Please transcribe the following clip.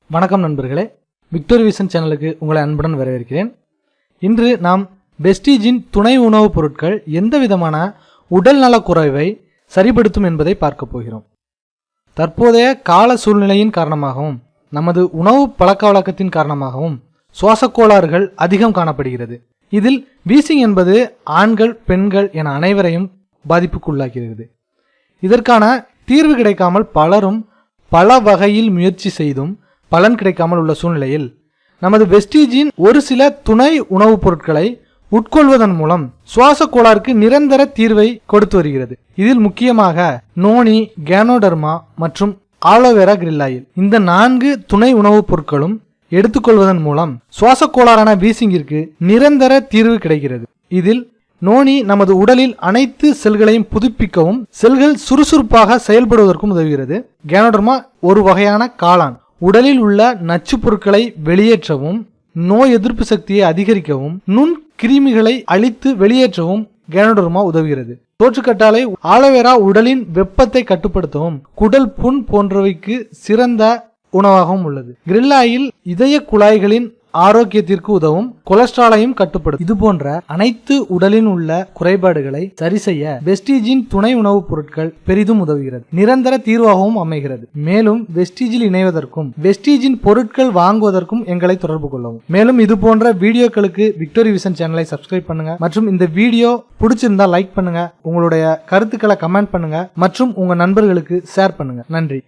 வணக்கம் நண்பர்களே, victory vision சேனலுக்கு உங்களை அன்புடன் வரவேற்கிறேன். இன்று நாம் வெஸ்டீஜின் துணை உணவுப் பொருட்கள் எந்த விதமான உடல் நலக்குறைவை சரிப்படுத்தும் என்பதை பார்க்க போகிறோம். தற்போதைய கால சூழ்நிலையின் காரணமாகவும் நமது உணவு பழக்க வழக்கத்தின் காரணமாகவும் சுவாச கோளாறுகள் அதிகம் காணப்படுகிறது. இதில் வீசிங் என்பது ஆண்கள் பெண்கள் என அனைவரையும் பாதிப்புக்குள்ளாகிறது. இதற்கான தீர்வு கிடைக்காமல் பலரும் பல வகையில் முயற்சி செய்தும் பலன் கிடைக்காமல் உள்ள சூழ்நிலையில் நமது வெஸ்டீஜின் ஒரு சில துணை உணவுப் பொருட்களை உட்கொள்வதன் மூலம் சுவாச கோளாறுக்கு நிரந்தர தீர்வை கொடுத்து வருகிறது. இதில் முக்கியமாக நோனி, கேனோடர்மா மற்றும் ஆலோவேரா கிரில் ஆயில் இந்த 4 துணை உணவுப் பொருட்களும் எடுத்துக்கொள்வதன் மூலம் சுவாச கோளாறான வீசிங்கிற்கு நிரந்தர தீர்வு கிடைக்கிறது. இதில் நோனி நமது உடலில் அனைத்து செல்களையும் புதுப்பிக்கவும் செல்கள் சுறுசுறுப்பாக செயல்படுவதற்கும் உதவுகிறது. கேனோடர்மா ஒரு வகையான காளான், உடலில் உள்ள நச்சு பொருட்களை வெளியேற்றவும் நோய் எதிர்ப்பு சக்தியை அதிகரிக்கவும் நுண் கிருமிகளை அழித்து வெளியேற்றவும் கேனோடர்மா உதவுகிறது. தோற்றுக்கட்டாலை ஆலோவேரா உடலின் வெப்பத்தை கட்டுப்படுத்தவும் குடல் புண் போன்றவைக்கு சிறந்த உணவாகவும் உள்ளது. கிரில் ஆயில் இதய குழாய்களின் ஆரோக்கியத்திற்கு உதவும், கொலஸ்ட்ராலையும் கட்டுப்படுத்தும். இது போன்ற அனைத்து உடலில் உள்ள குறைபாடுகளை சரி செய்ய வெஸ்டீஜின் துணை உணவுப் பொருட்கள் பெரிதும் உதவுகிறது, நிரந்தர தீர்வாகவும் அமைகிறது. மேலும் வெஸ்டீஜில் இணைவதற்கும் வெஸ்டீஜின் பொருட்கள் வாங்குவதற்கும் எங்களை தொடர்பு கொள்ளவும். மேலும் இது போன்ற வீடியோக்களுக்கு விக்டோரி விஷன் சேனலை சப்ஸ்கிரைப் பண்ணுங்க மற்றும் இந்த வீடியோ பிடிச்சிருந்தா லைக் பண்ணுங்க, உங்களுடைய கருத்துக்களை கமெண்ட் பண்ணுங்க மற்றும் உங்க நண்பர்களுக்கு ஷேர் பண்ணுங்க. நன்றி.